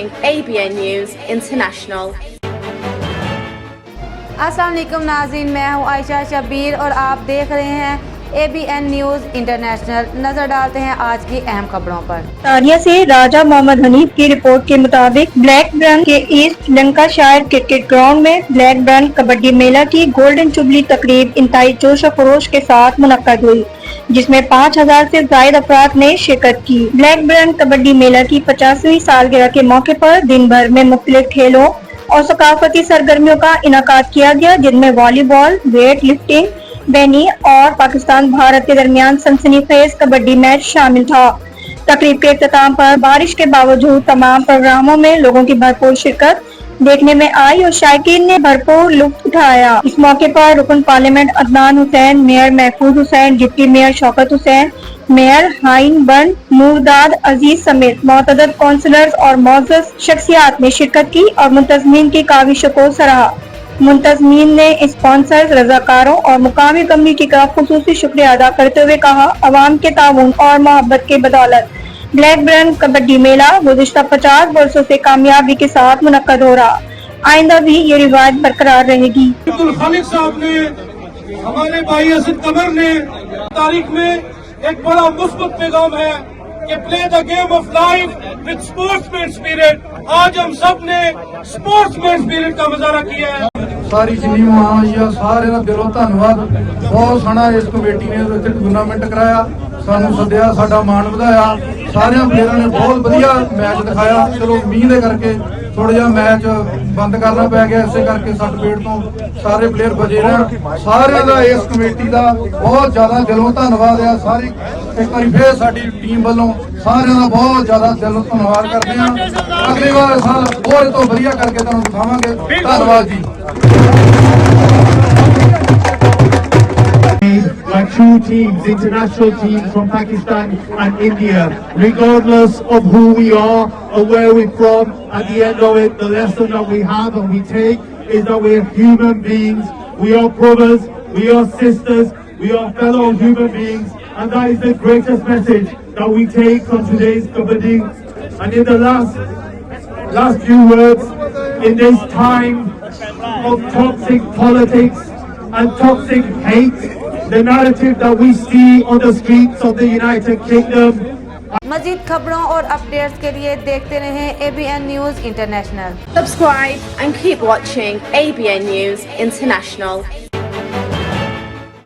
ABN News International। अस्सलाम वालेकुम नाज़रीन, मैं हूँ आयशा शब्बीर और आप देख रहे हैं ABN न्यूज़ इंटरनेशनल। नजर डालते हैं आज की अहम खबरों पर। तारिया से राजा मोहम्मद हनीफ की रिपोर्ट के मुताबिक ब्लैकबर्न के ईस्ट लंकाशायर क्रिकेट ग्राउंड में ब्लैकबर्न कबड्डी मेला की गोल्डन जुबली तकरीब इंतहाई जोश खरोश के साथ मुनक्कद हुई, जिसमें 5000 से ज्यादा अफराद ने शिरकत की। ब्लैकबर्न कबड्डी मेला की 50वीं सालगिरह के मौके पर दिन भर में मुख्तलिफ खेलों और सकाफती सरगर्मियों का इनाकाद किया गया, जिनमें वॉलीबॉल, वेट लिफ्टिंग, बैनी और पाकिस्तान भारत के दरमियान सनसनीखेज कबड्डी मैच शामिल था। तकरीब के इख्तिताम पर बारिश के बावजूद तमाम प्रोग्रामों में लोगों की भरपूर शिरकत देखने में आई और शायकीन ने भरपूर लुत्फ उठाया। इस मौके पर रुकन parliament Adnan Hussain, mayor Mahfooz Hussain, deputy mayor Shaukat Hussain, mayor हाइन बन मुर्दाद अजीज समेत मोतअद्दिद काउंसलर्स और मोअज़्ज़ज़ शख्सियात ने शिरकत की और मुंतज़मीन की काविशों को सराहा। मुंतज़मीन ने स्पॉन्सर्स, रज़ाकारों और मुकामी कम्युनिटी का खुसूसी शुक्रिया अदा करते हुए कहा, अवाम के ताउन और मोहब्बत के बदौलत ब्लैकबर्न कबड्डी मेला गुज़िश्ता 50 वर्षों से कामयाबी के साथ मुनक्कद हो रहा, आइंदा भी ये रिवायत बरकरार रहेगी। अब्दुल खालिक साहब ने, हमारे भाई असद कमर ने तारीख में एक बड़ा मुस्बत पैगाम है कि play the game of life with sportsman spirit. आज हम सब ने स्पोर्ट्समैन स्पिरिट का मुजाहरा किया है। सारी जिन्नी महाशिया सारे का दिलों धन्यवाद। बहुत सोहना इस कमेटी ने इत्थे टूर्नामेंट कराया, सानू सद्या, साडा मान वधाया। सारे प्लेयरों ने बहुत बढ़िया मैच दिखाया। चलो मीह दे करके थोड़ा जिहा मैच बंद करना पै गया, इसे करके सट पेट तो सारे प्लेयर बचे रहे। सारे का इस कमेटी का बहुत ज्यादा दिलों धन्यवाद है। सारी एक बार फिर साडी टीम वालों सारे का बहुत ज्यादा दिलों धन्यवाद करते हैं। अगली बार साल और तो बढ़िया करके तुहानू दिखावांगे। धन्यवाद जी। Like two teams, international teams from Pakistan and India, regardless of who we are or where we're from, at the end of it, the lesson that we have and we take is that we're human beings, we are brothers, we are sisters, we are fellow human beings, and that is the greatest message that we take from today's Kabaddi. And in the last few words, in this time of toxic politics and toxic hate, the narrative that we see on the streets of the United Kingdom. मजीद खबरों और updates के लिए देखते रहें ABN news international. Subscribe and keep watching ABN News International।